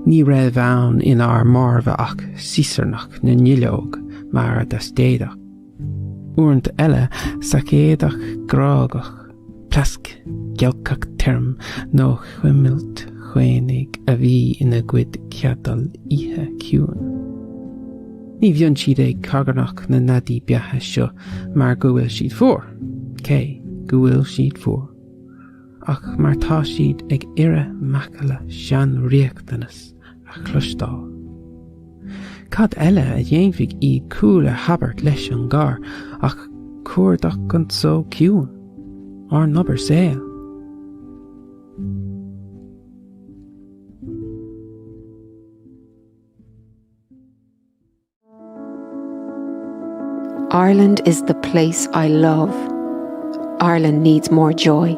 Ní raibh ann in our marva ach sísarnach na nilóg mar da stéadach. Uint eile sa céadach grágach, plask gealcach term nó chuimilt chuénig a bhí ina gcuid ceadal ihe ciúin. Ní bhionn siad ag cagarnach na nadaí beatha seo mar go bhfuil siad fuór. Cé go bhfuil siad fuór. Ach mar tá siad ag ire macala sean riachtanas a chluistáil. Cad eile a dhéanamhigh iad cúil a habart leis an gár ach cuardach an so ciúin ar nobar saoil. Ireland is the place I love. Ireland needs more joy.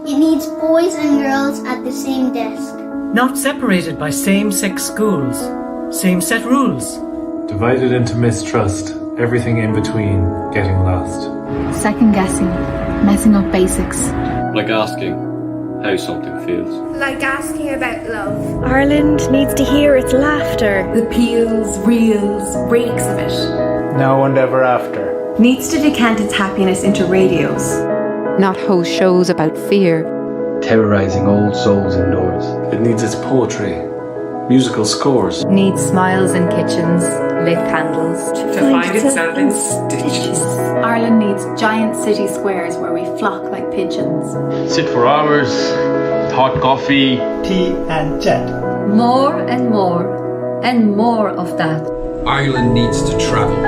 It needs boys and girls at the same desk. Not separated by same-sex schools, same-set rules. Divided into mistrust, everything in between, getting lost. Second-guessing, messing up basics. Like asking how something feels. Like asking about love. Ireland needs to hear its laughter. The peels, reels, breaks of it. Now and ever after. Needs to decant its happiness into radios. Not host shows about fear. Terrorizing old souls indoors. It needs its poetry, musical scores. Needs smiles in kitchens, lit candles. To find itself in stitches. Ireland needs giant city squares where we flock like pigeons. Sit for hours, hot coffee, tea and chat. More and more, and more of that. Ireland needs to travel.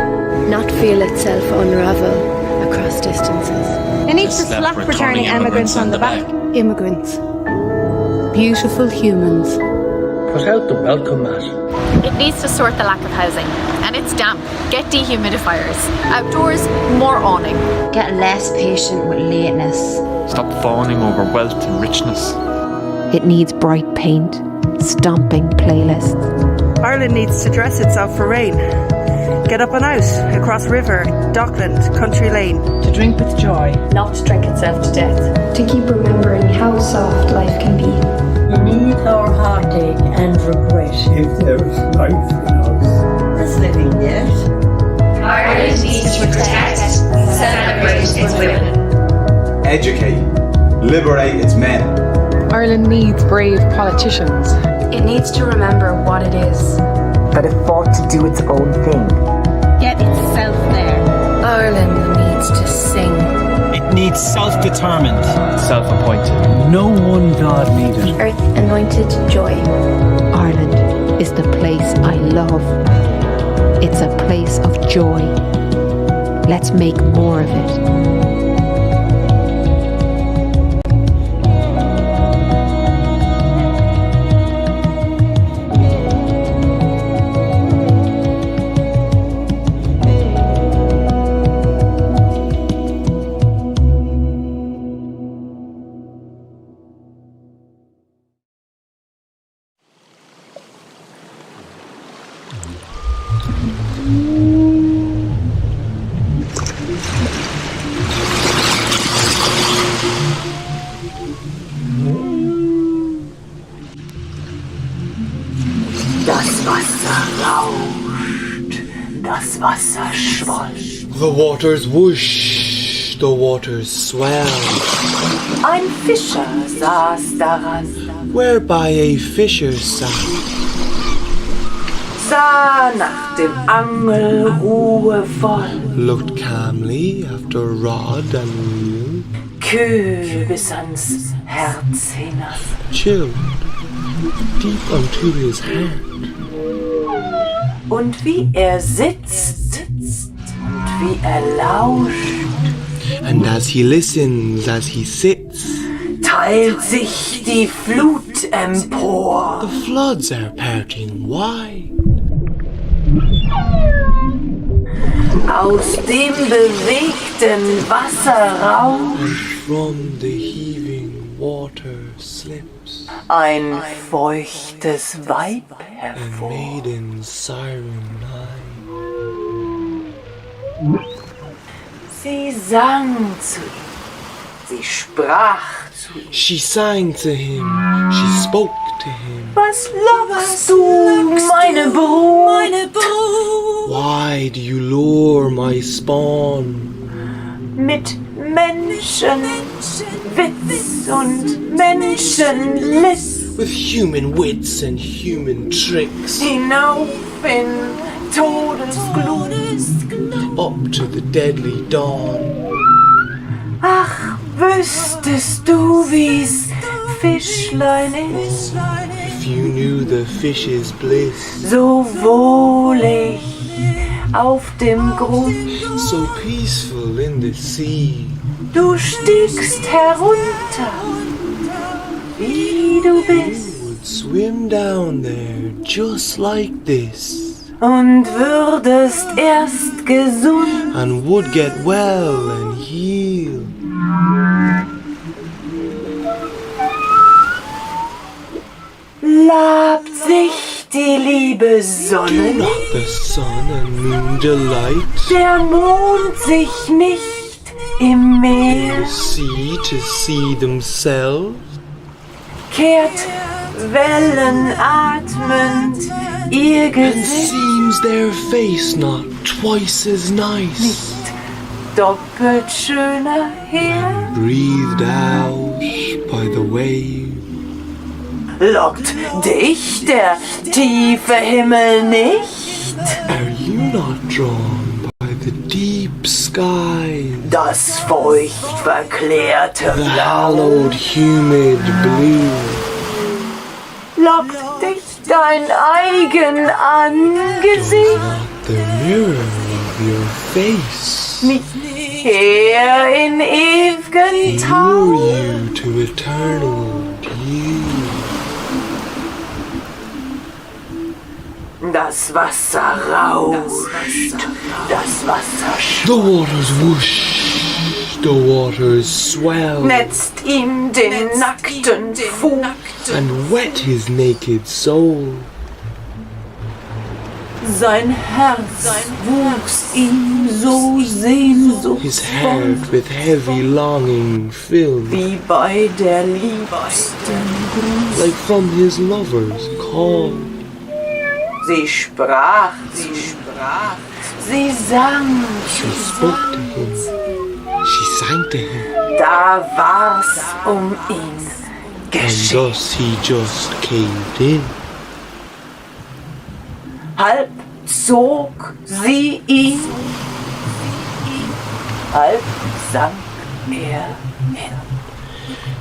Not feel itself unravel across distances. It needs to slap returning immigrants on the back. Immigrants. Beautiful humans. Put out the welcome mat. It needs to sort the lack of housing. And it's damp. Get dehumidifiers. Outdoors, more awning. Get less patient with lateness. Stop fawning over wealth and richness. It needs bright paint, stomping playlists. Ireland needs to dress itself for rain. Get up and out, across river, Dockland, Country Lane. To drink with joy. Not to drink itself to death. To keep remembering how soft life can be. Beneath our heartache and regret. If there is life in us. There's living yet. Ireland needs to protect, celebrate its women. Educate, liberate its men. Ireland needs brave politicians. It needs to remember what it is. That it fought to do its own thing. Get itself there. Ireland needs to sing. It needs self-determined. Self-appointed. No one God needed. Earth-anointed joy. Ireland is the place I love. It's a place of joy. Let's make more of it. Das Wasser schwoll. The waters whoosh, the waters swell. Ein Fischer saß daran. Whereby a fisher sat. Sah nach dem Angel ruhevoll. Looked calmly after rod and reel. Kühl bis ans Herz hinab. Chilled deep unto his hand. Und wie sitzt und wie lauscht. And as he listens, as he sits, teilt sich die Flut empor. The floods are parting wide. Aus dem bewegten Wasserraum. And from the heaving water slips ein feuchtes Weib hervor. A maiden's siren high. Sie sang zu ihm, sie sprach She sang to him, she spoke to him. Was lockst du, meine Brut? Why do you lure my spawn? Mit Menschenwitz und Menschenlist. With human wits and human tricks. Hinauf in Todesglut. Up to the deadly dawn. Ach, wüsstest du, wie's Fischlein ist? If you knew the fish's bliss. So wohlig auf dem Grund. So peaceful in the sea. Du stiegst herunter, wie du bist. You would swim down there just like this. Und würdest erst gesund. And would get well and heal. Labt sich die liebe Sonne. Do not the sun and moon delight. Der Mond sich nicht im Meer. The sea to see themselves. Kehrt wellenatmend ihr And Gesicht. seems their face not twice as nice. Nicht doppelt schöner her. Breathed out by the wave. Lockt dich der tiefe Himmel nicht? Are you not drawn by the deep sky? Das feucht verklärte The Blau. hallowed humid blue. Lockt dich dein eigen Angesicht Not the mirror of your face. nicht her in ew'gen Tau. Lure you to eternal dew. Das Wasser rauscht, das Wasser The waters whoosh, the waters swell, netzt ihm den nackten Fuß. and wet his naked soul. Sein Herz wuchs ihm so sehnsuchtsvoll, His heart with heavy longing filled, wie bei der liebsten Gruß. like from his lover's call. Sie sprach, sie sang, She spoke to him, she sang to him, da war's ihn and geschehen. thus he just caved in. Halb zog sie ihn, halb sank hin.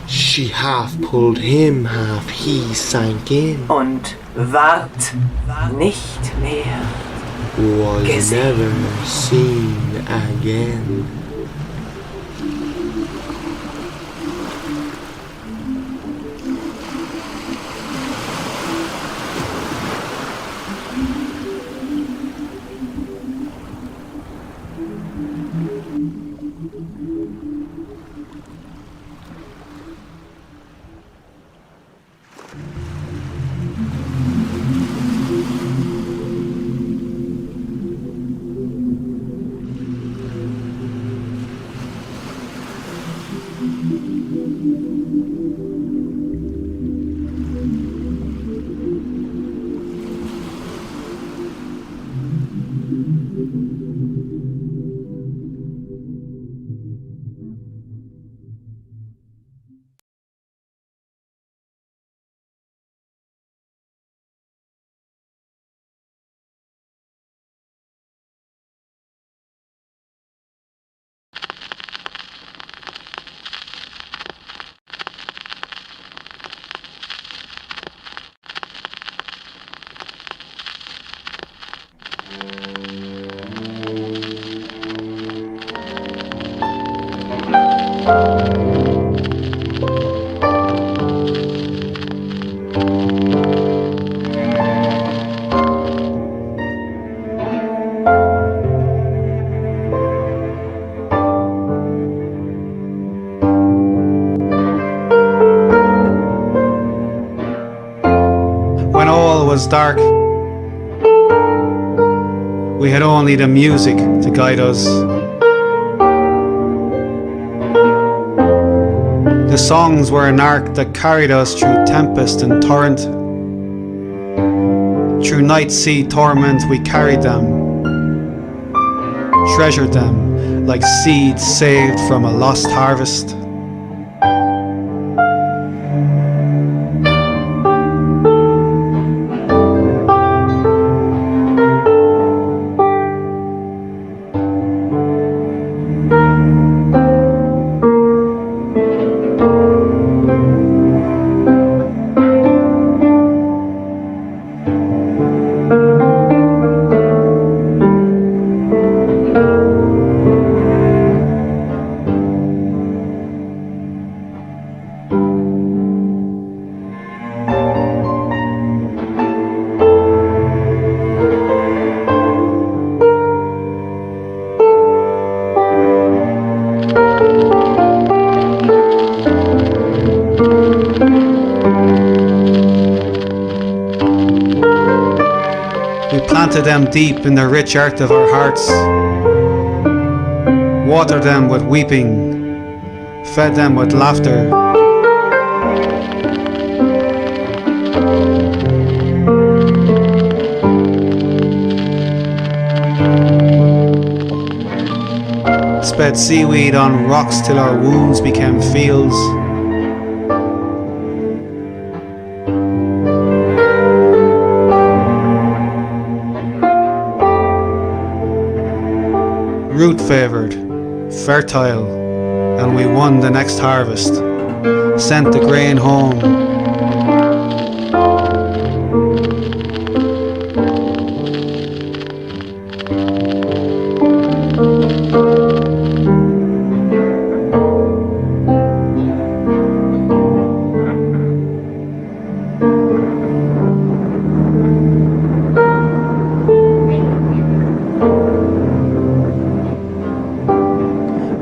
She half pulled him, half he sank in. Und ward nicht mehr. Was Gesehen. never seen again. When all was dark, we had only the music to guide us. The songs were an ark that carried us through tempest and torrent. Through night sea torment we carried them, treasured them like seeds saved from a lost harvest. Planted them deep in the rich earth of our hearts, watered them with weeping, fed them with laughter. Sped seaweed on rocks till our wounds became fields. Root favoured, fertile, and we won the next harvest, sent the grain home.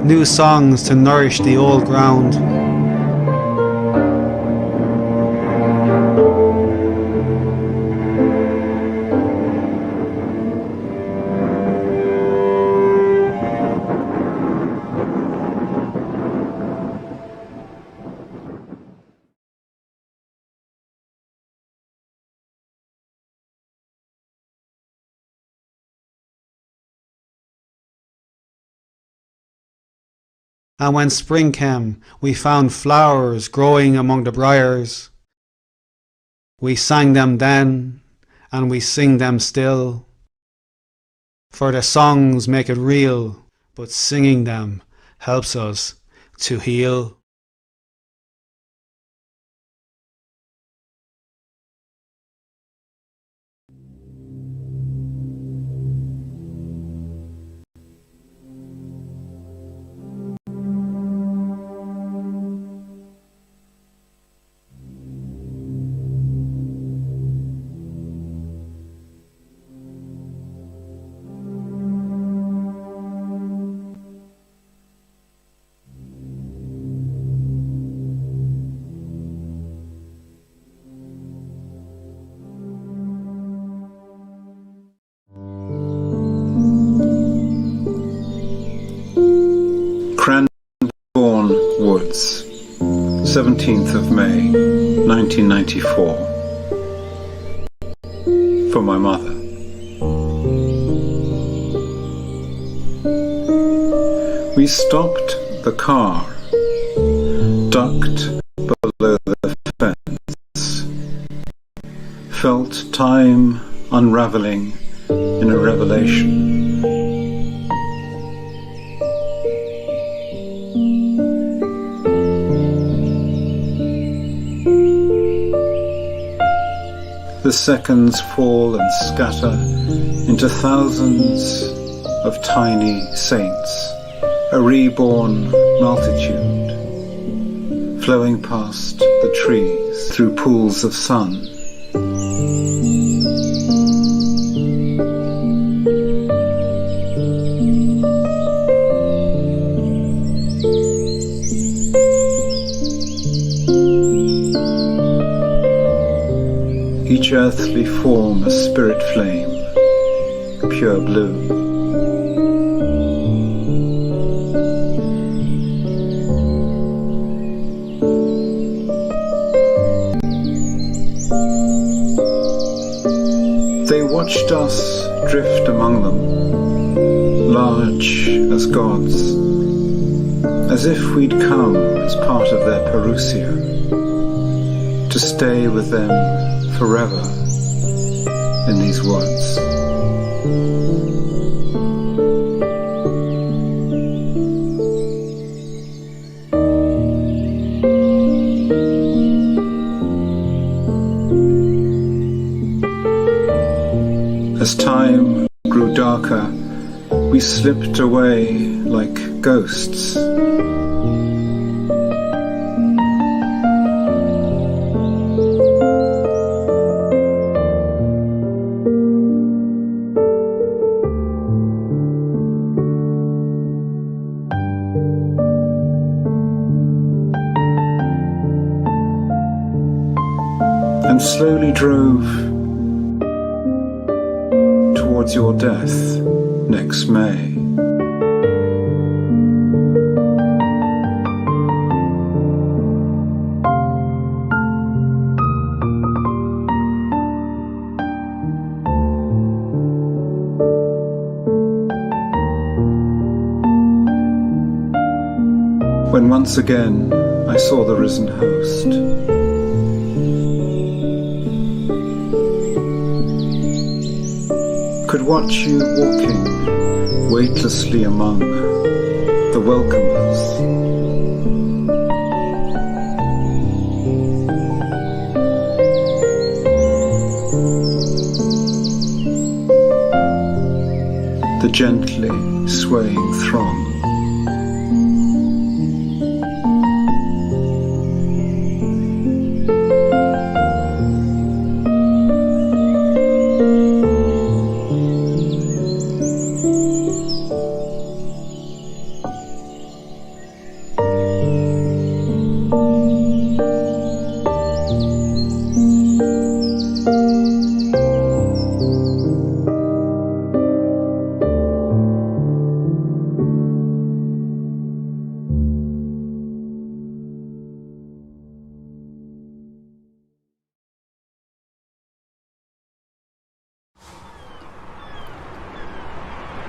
New songs to nourish the old ground. And when spring came, we found flowers growing among the briars. We sang them then, and we sing them still. For the songs make it real, but singing them helps us to heal. Cranbourne Woods, 17th of May, 1994. For my mother. We stopped the car, ducked below the fence, felt time unraveling in a revelation. The seconds fall and scatter into thousands of tiny saints, a reborn multitude, flowing past the trees through pools of sun. Each earthly form a spirit flame, pure blue. watched us drift among them, large as gods, as if we'd come as part of their Perusia, to stay with them forever in these woods. As time grew darker, we slipped away like ghosts. And slowly drove towards your death next May. When once again I saw the risen host. Could watch you walking weightlessly among the welcomers. The gently swaying throng.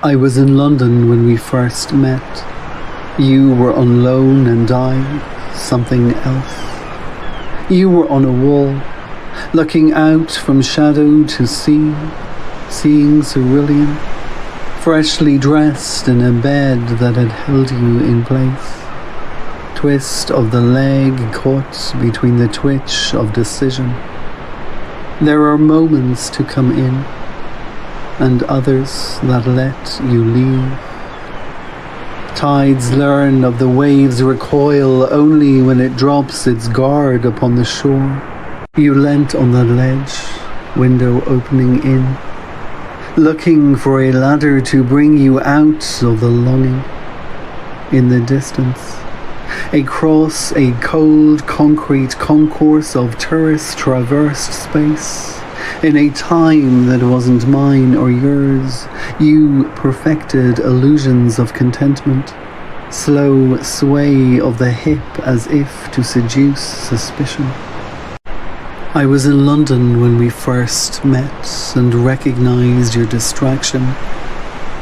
I was in London when we first met. You were on loan and I, something else. You were on a wall, looking out from shadow to sea, seeing cerulean, freshly dressed in a bed that had held you in place. Twist of the leg caught between the twitch of decision. There are moments to come in, and others that let you leave. Tides learn of the waves' recoil only when it drops its guard upon the shore. You leant on that ledge, window opening in, looking for a ladder to bring you out of the longing. In the distance, across a cold concrete concourse of tourist-traversed space, in a time that wasn't mine or yours, you perfected illusions of contentment, slow sway of the hip as if to seduce suspicion. I was in London when we first met and recognized your distraction,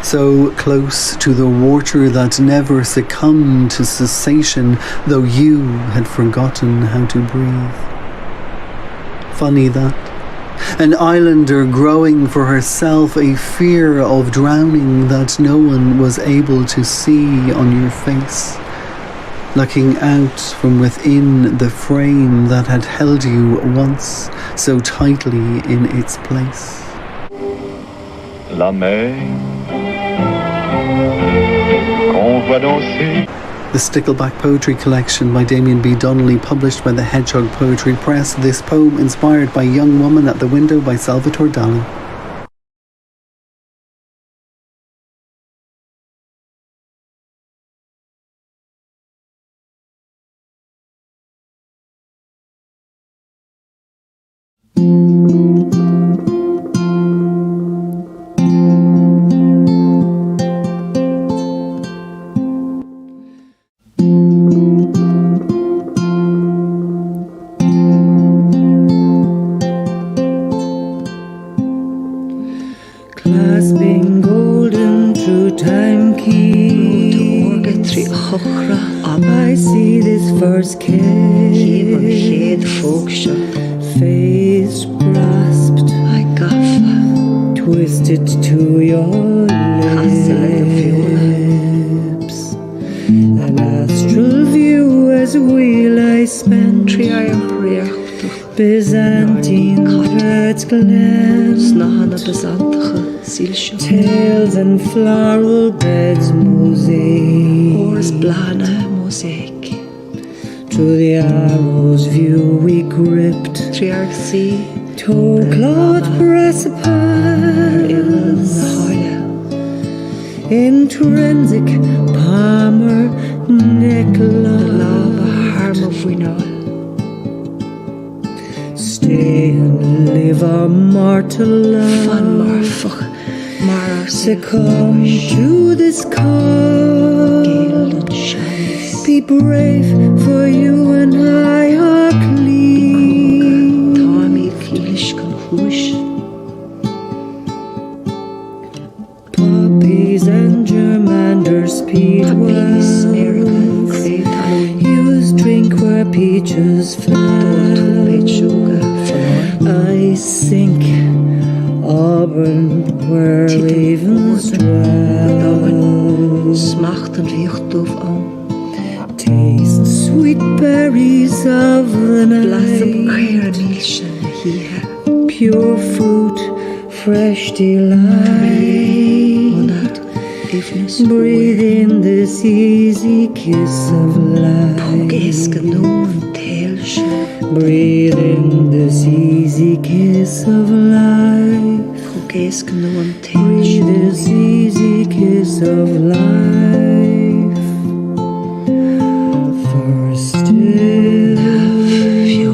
so close to the water that never succumbed to cessation, though you had forgotten how to breathe. Funny that. An islander growing for herself a fear of drowning that no one was able to see on your face, looking out from within the frame that had held you once so tightly in its place. La mer, qu'on voit danser. The Stickleback Poetry Collection by Damien B. Donnelly, published by the Hedgehog Poetry Press. This poem inspired by Young Woman at the Window by Salvatore Dali. clasping golden through time key. I see this first kiss, face grasped, twisted to your lips. An astral view as we lie spent, Byzantine birds glance, tales and floral beds mosaic. To the arrow's view we gripped, toe clawed precipice, intrinsic palmer necklace. Stay and live our martyr love, succumb to this cause. Be brave, for you and I are clean. Poppies and germander speed well. Use drink where peaches fell. I sink Auburn where ravens dwell. Taste sweet berries of the night, pure fruit, fresh delight. Breathe in this easy kiss of life. Breathe in this easy kiss of life. Breathe this easy kiss of life. For still you.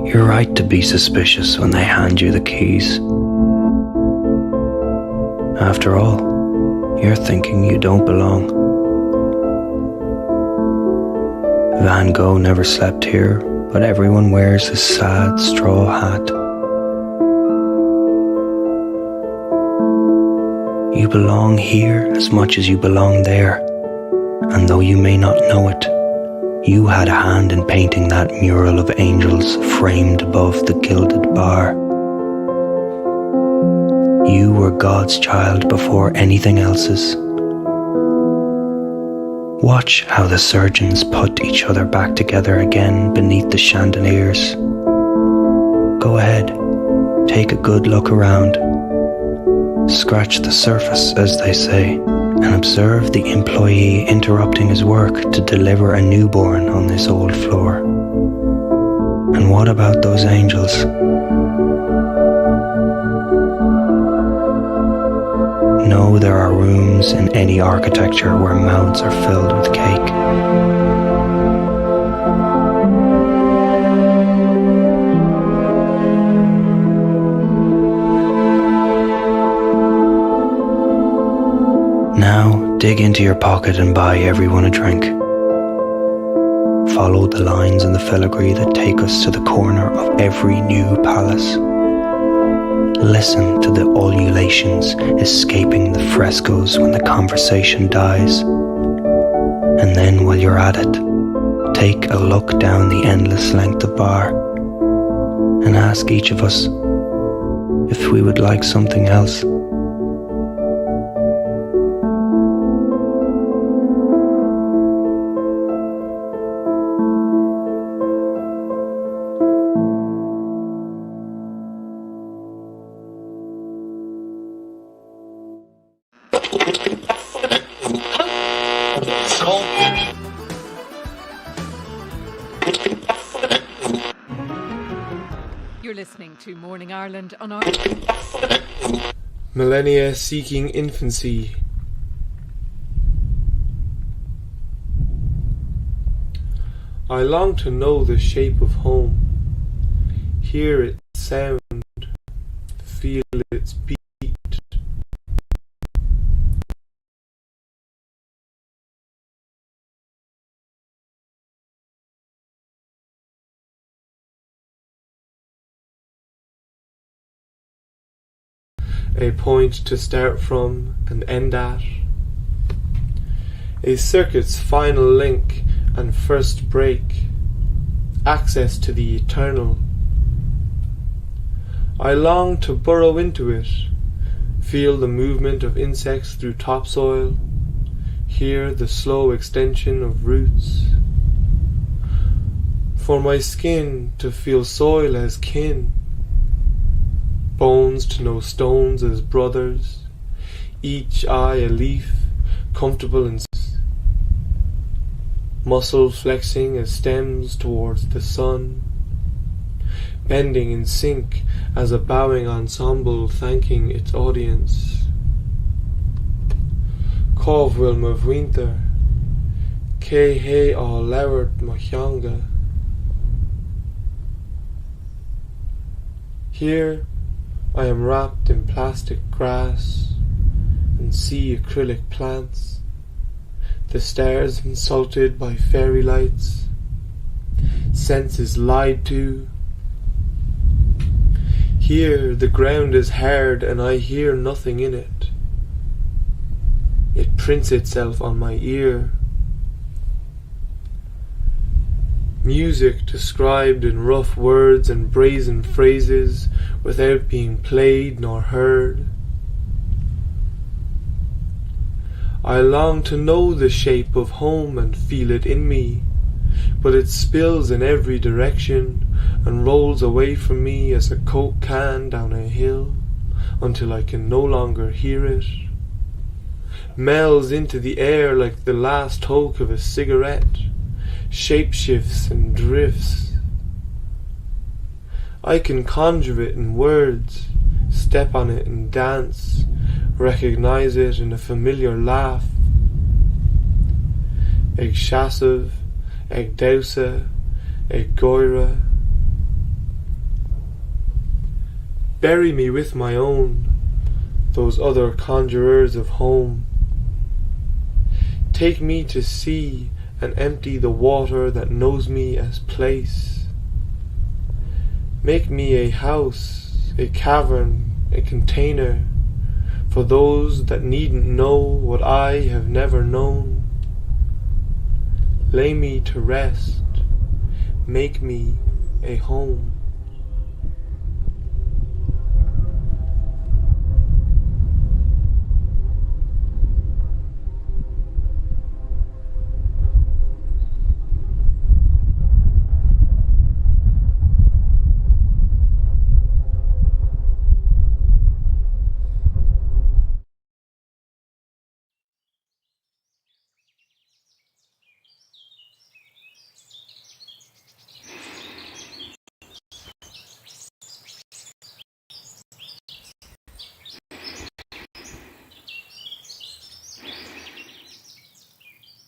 You're right to be suspicious when they hand you the keys. After all, you're thinking you don't belong. Van Gogh never slept here, but everyone wears his sad straw hat. You belong here as much as you belong there, and though you may not know it, you had a hand in painting that mural of angels framed above the gilded bar. You were God's child before anything else's. Watch how the surgeons put each other back together again beneath the chandeliers. Go ahead, take a good look around. Scratch the surface, as they say, and observe the employee interrupting his work to deliver a newborn on this old floor. And what about those angels? No, there are rooms in any architecture where mouths are filled with cake. Now, dig into your pocket and buy everyone a drink. Follow the lines in the filigree that take us to the corner of every new palace. Listen to the ululations escaping the frescoes when the conversation dies. And then while you're at it, take a look down the endless length of bar and ask each of us if we would like something else. You're listening to Morning Ireland on our Millennia seeking infancy. I long to know the shape of home, hear its sound, feel its beat. A point to start from and end at. A circuit's final link and first break. Access to the eternal. I long to burrow into it, feel the movement of insects through topsoil, hear the slow extension of roots. For my skin to feel soil as kin, bones to know stones as brothers, each eye a leaf, comfortable in muscle flexing as stems towards the sun, bending in sync as a bowing ensemble thanking its audience. Cóhfuil mo bhuinter, cé hé á labhairt mo theanga. Here I am wrapped in plastic grass and sea acrylic plants, the stars insulted by fairy lights, senses lied to. Here the ground is hard and I hear nothing in it. It prints itself on my ear. Music described in rough words and brazen phrases without being played nor heard. I long to know the shape of home and feel it in me, but it spills in every direction and rolls away from me as a Coke can down a hill until I can no longer hear it. Melds into the air like the last toke of a cigarette, shapeshifts and drifts. I can conjure it in words, step on it and dance, recognize it in a familiar laugh. Ag Shasav, ag Dausa, ag Goira. Bury me with my own, those other conjurers of home. Take me to sea and empty the water that knows me as place. Make me a house, a cavern, a container, for those that needn't know what I have never known. Lay me to rest, make me a home.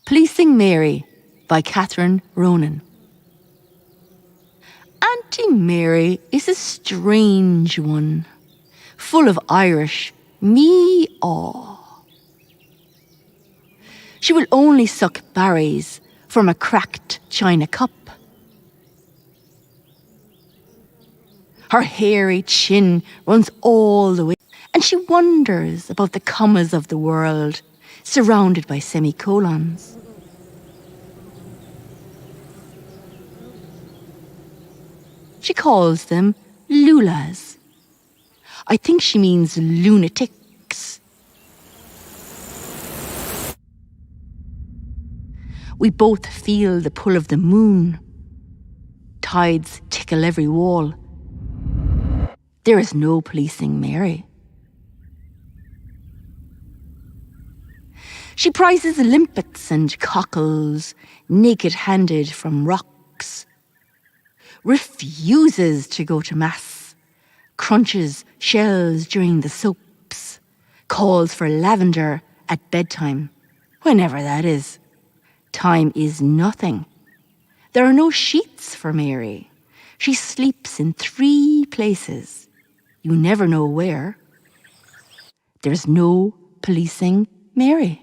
Pleasing Mary by Catherine Ronan. Auntie Mary is a strange one, full of Irish me-aw. She will only suck berries from a cracked china cup. Her hairy chin runs all the way, and she wonders about the commas of the world, surrounded by semicolons. She calls them lulas. I think she means lunatics. We both feel the pull of the moon. Tides tickle every wall. There is no policing Mary. She prizes limpets and cockles, naked-handed from rocks. Refuses to go to mass. Crunches shells during the soaps. Calls for lavender at bedtime, whenever that is. Time is nothing. There are no sheets for Mary. She sleeps in 3 places. You never know where. There's no policing Mary.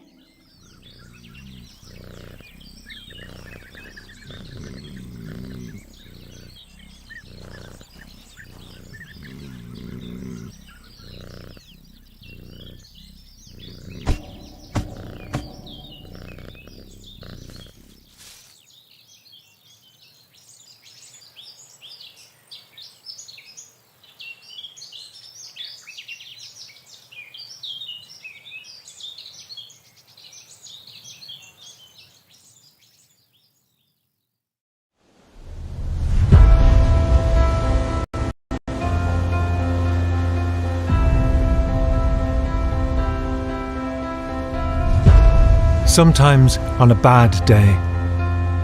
Sometimes on a bad day,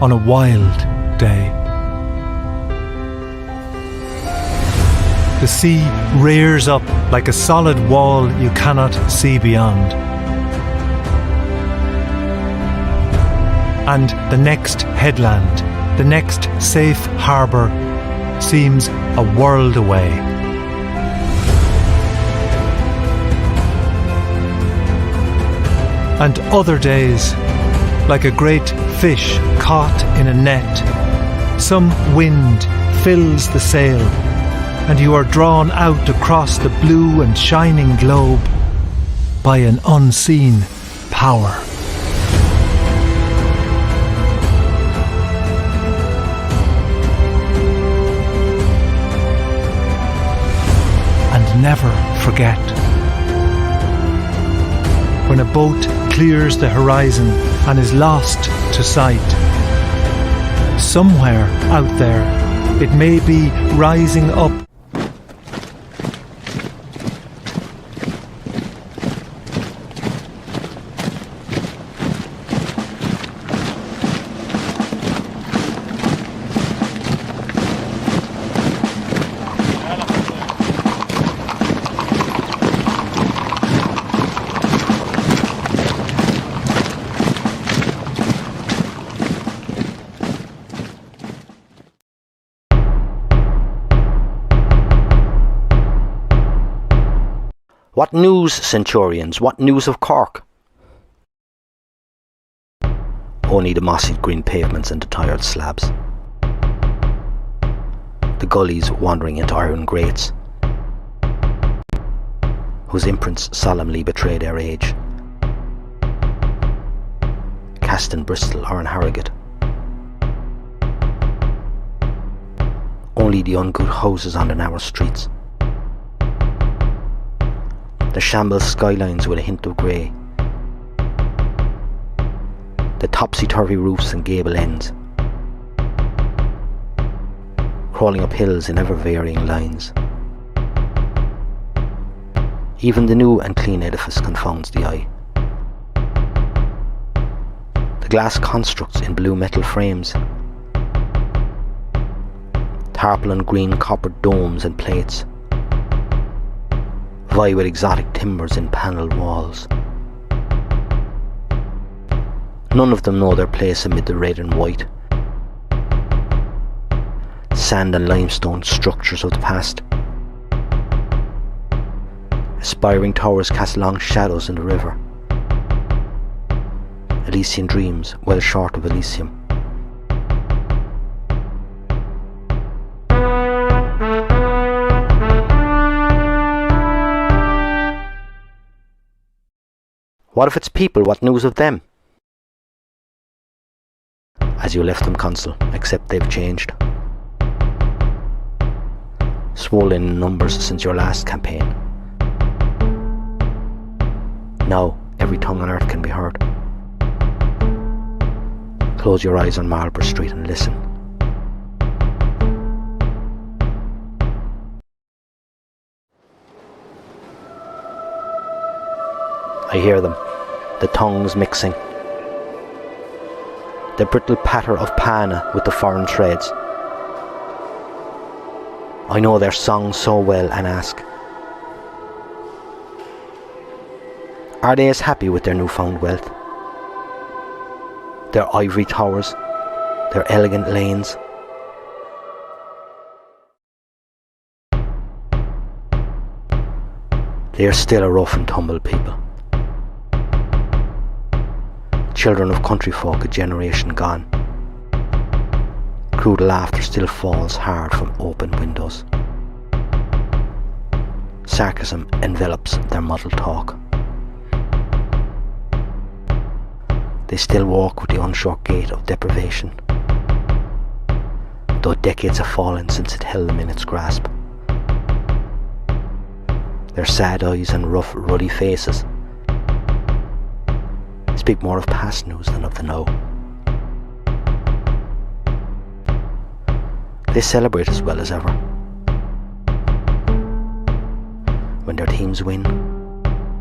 on a wild day, the sea rears up like a solid wall you cannot see beyond. And the next headland, the next safe harbour, seems a world away. And other days, like a great fish caught in a net, some wind fills the sail, and you are drawn out across the blue and shining globe by an unseen power. And never forget, when a boat clears the horizon and is lost to sight, somewhere out there it may be rising up. What news, Centurions? What news of Cork? Only the mossy green pavements and the tired slabs. The gullies wandering into iron grates, whose imprints solemnly betray their age. Cast in Bristol or in Harrogate. Only the ungood houses on the narrow streets. The shambles skylines with a hint of grey. The topsy-turvy roofs and gable ends. Crawling up hills in ever-varying lines. Even the new and clean edifice confounds the eye. The glass constructs in blue metal frames. Tarpaulin green copper domes and plates. Vie with exotic timbers in panelled walls. None of them know their place amid the red and white, sand and limestone structures of the past. Aspiring towers cast long shadows in the river. Elysian dreams well short of Elysium. What if it's people? What news of them? As you left them, Consul, except they've changed. Swollen in numbers since your last campaign. Now, every tongue on earth can be heard. Close your eyes on Marlborough Street and listen. I hear them, the tongues mixing. The brittle patter of pana with the foreign trades. I know their songs so well and ask, are they as happy with their newfound wealth? Their ivory towers, their elegant lanes. They are still a rough and tumble people. Children of country folk a generation gone. Crude laughter still falls hard from open windows. Sarcasm envelops their muddled talk. They still walk with the unshort gait of deprivation, though decades have fallen since it held them in its grasp. Their sad eyes and rough, ruddy faces speak more of past news than of the now. They celebrate as well as ever. When their teams win,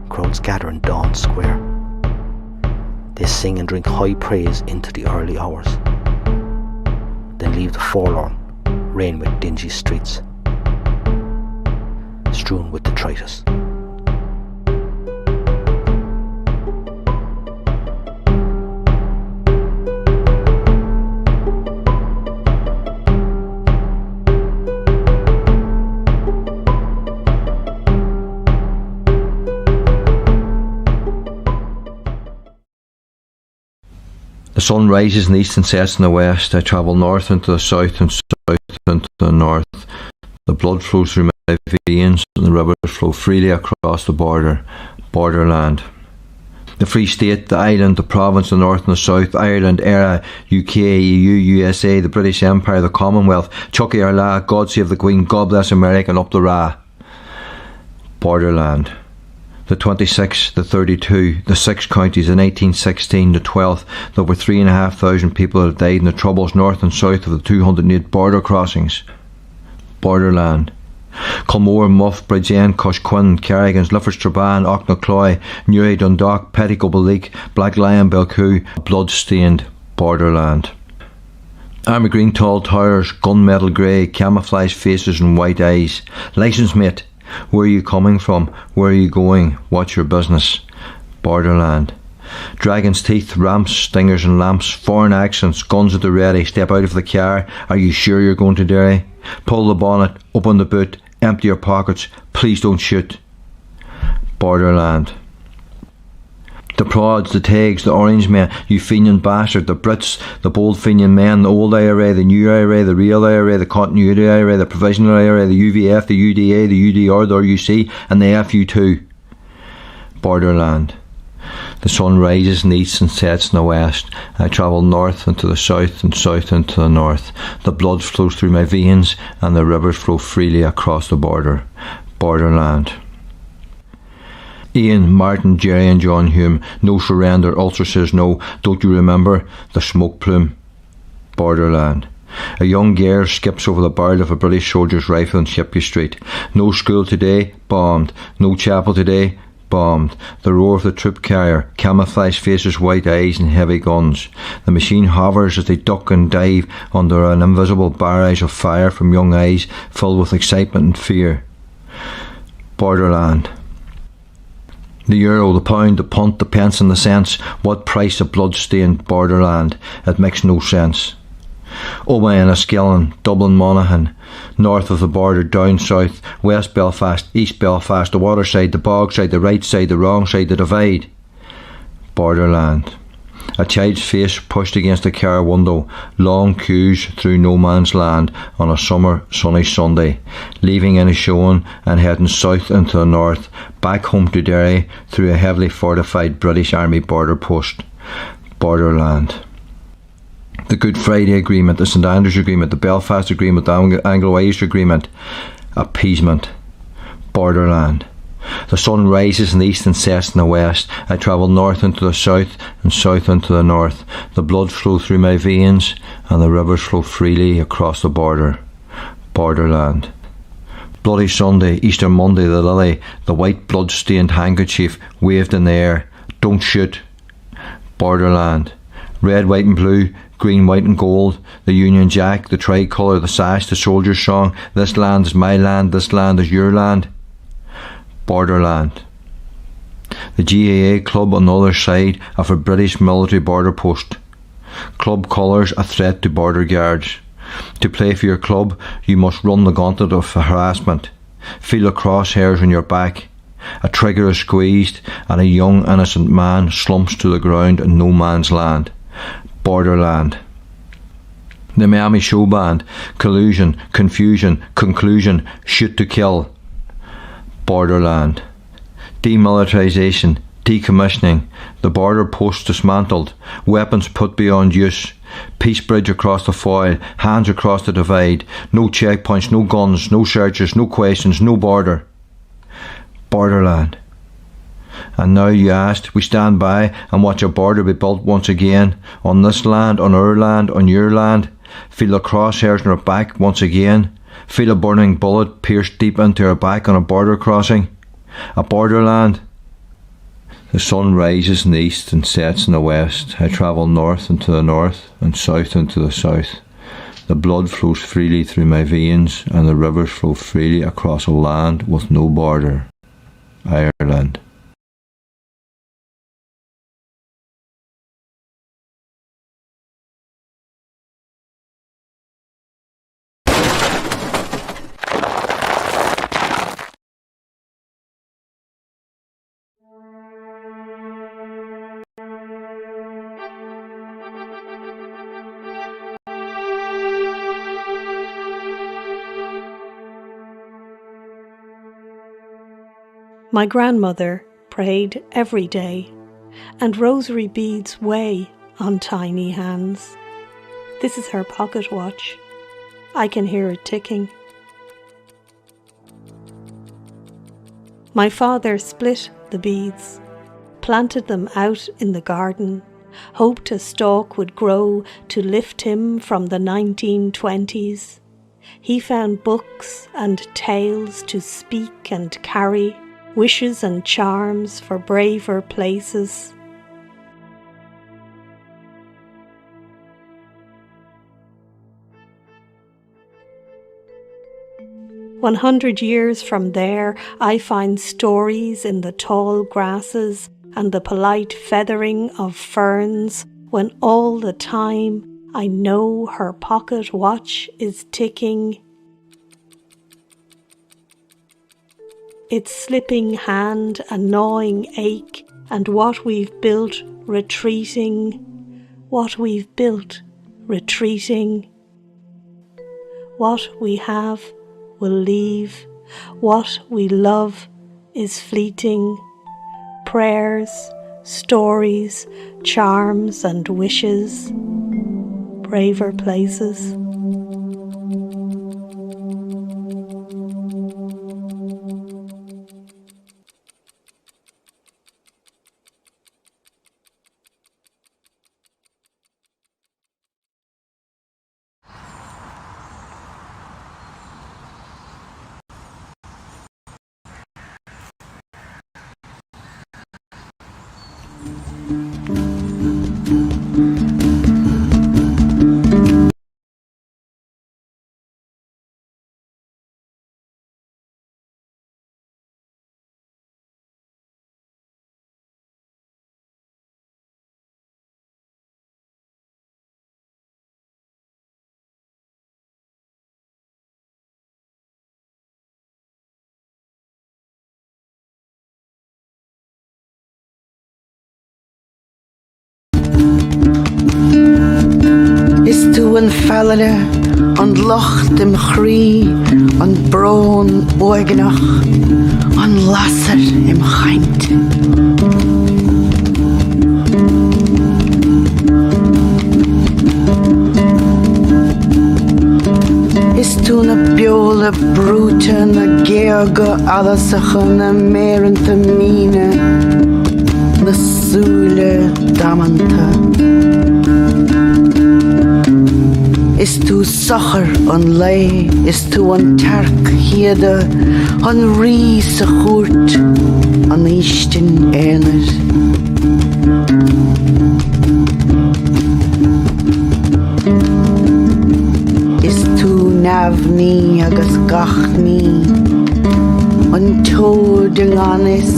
crowds gather in Dawn Square. They sing and drink high praise into the early hours, then leave the forlorn, reign with dingy streets, strewn with detritus. The sun rises in the east and sets in the west. I travel north into the south and south into the north. The blood flows through my veins and the rivers flow freely across the borderland. The Free State, the island, the province, the north and the south, Ireland, ERA, UK, EU, USA, the British Empire, the Commonwealth, Chucky Arla, God Save the Queen, God Bless America and up the Ra. Borderland. The 26, the 32, the 6 counties in 1816, the 12th, the over 3,500 people that died in the troubles north and south of the 208 border crossings. Borderland. Culmore, Muff, Bridgend, Cushquin, Carrigans, Lifford, Strabane, Auchnacoy, Newry, Dundalk, Petticoat, Leak, Black Lion, Belcoo, blood-stained borderland. Army green tall towers, gunmetal grey, camouflage faces and white eyes. Licence mate. Where are you coming from? Where are you going? What's your business? Borderland. Dragon's teeth, ramps, stingers and lamps, foreign accents, guns at the ready. Step out of the car. Are you sure you're going to Derry? Pull the bonnet, open the boot, empty your pockets. Please don't shoot. Borderland. The Prods, the Tags, the Orange Men, you Fenian bastard, the Brits, the bold Fenian men, the old IRA, the new IRA, the real IRA, the continuity IRA, the provisional IRA, the UVF, the UDA, the UDR, the RUC, and the FU2. Borderland. The sun rises in the east and sets in the west. I travel north into the south and south into the north. The blood flows through my veins and the rivers flow freely across the border. Borderland. Ian, Martin, Jerry and John Hume. No surrender, Ulster says no. Don't you remember? The smoke plume. Borderland. A young girl skips over the barrel of a British soldier's rifle on Shipyard Street. No school today, bombed. No chapel today, bombed. The roar of the troop carrier, camouflage faces, white eyes and heavy guns. The machine hovers as they duck and dive under an invisible barrage of fire from young eyes filled with excitement and fear. Borderland. The euro, the pound, the punt, the pence and the cents. What price of blood-stained borderland? It makes no sense. Omagh and Enniskillen, Dublin, Monaghan, north of the border, down south, west Belfast, east Belfast, the waterside, the bog side, the right side, the wrong side, the divide. Borderland. A child's face pushed against a car window, long queues through no man's land on a summer sunny Sunday, leaving Inishowen and heading south into the north, back home to Derry through a heavily fortified British Army border post. Borderland. The Good Friday Agreement, the St Andrews Agreement, the Belfast Agreement, the Anglo-Irish Agreement. Appeasement. Borderland. The sun rises in the east and sets in the west. I travel north into the south and south into the north. The blood flows through my veins and the rivers flow freely across the border. Borderland. Bloody Sunday, Easter Monday, the lily, the white blood-stained handkerchief waved in the air. Don't shoot. Borderland. Red, white and blue, green, white and gold, the Union Jack, the tricolour, the sash, the soldier's song. This land is my land, this land is your land. Borderland. The GAA club on the other side of a British military border post. Club colours a threat to border guards. To play for your club, you must run the gauntlet of harassment. Feel the crosshairs on your back. A trigger is squeezed and a young innocent man slumps to the ground in no man's land. Borderland. The Miami Show Band. Collusion, confusion, conclusion, shoot to kill. Borderland. Demilitarisation, decommissioning, the border post dismantled, weapons put beyond use, peace bridge across the foil, hands across the divide, no checkpoints, no guns, no searches, no questions, no border. Borderland. And now you asked, we stand by and watch a border be built once again, on this land, on our land, on your land. Feel the crosshairs on our back once again. Feel a burning bullet pierce deep into our back on a border crossing. A borderland. The sun rises in the east and sets in the west. I travel north into the north and south into the south. The blood flows freely through my veins and the rivers flow freely across a land with no border. Ireland. My grandmother prayed every day, and rosary beads weigh on tiny hands. This is her pocket watch. I can hear it ticking. My father split the beads, planted them out in the garden, hoped a stalk would grow to lift him from the 1920s. He found books and tales to speak and carry, wishes and charms for braver places. "100 years from there, I find stories in the tall grasses and the polite feathering of ferns, when all the time I know her pocket watch is ticking. Its slipping hand a gnawing ache, and what we've built retreating, what we've built retreating. What we have will leave, what we love is fleeting. Prayers, stories, charms and wishes, braver places." Is tú an fellile, an locht im chrí, an brón óignach, an lasser im chaint. Is tú na biola brúte na géarga alasacha na méranta mína, na súile damanta. Is tú sochar an lei, is tú an tarc hiada, an rí sa chúrt, an ístin éanar. Gafní agus gachní an tód an anis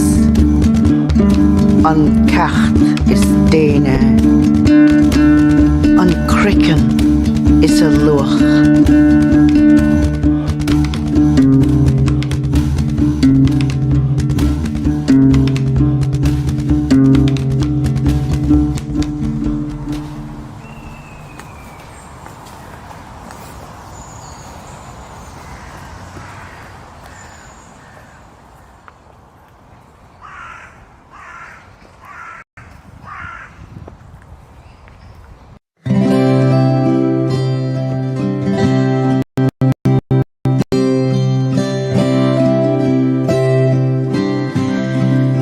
an cecht is déine an criccan is a luach.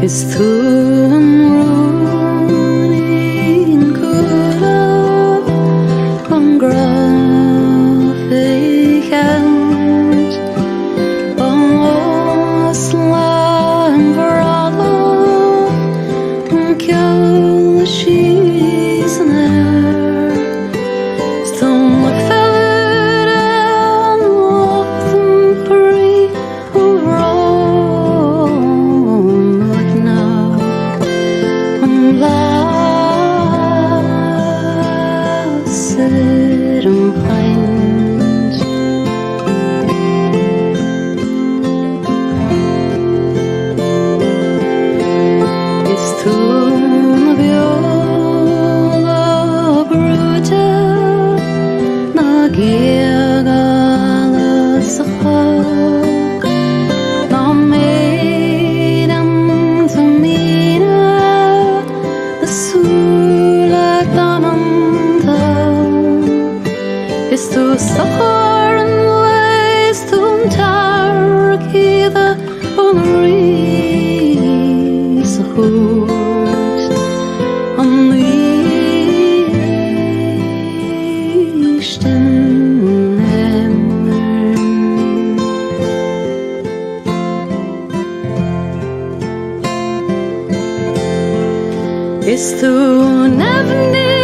Is tú an rúin cúra an grafig out an osla an brada an ceol she's an air stomach feather an walk them free an Is tú nefni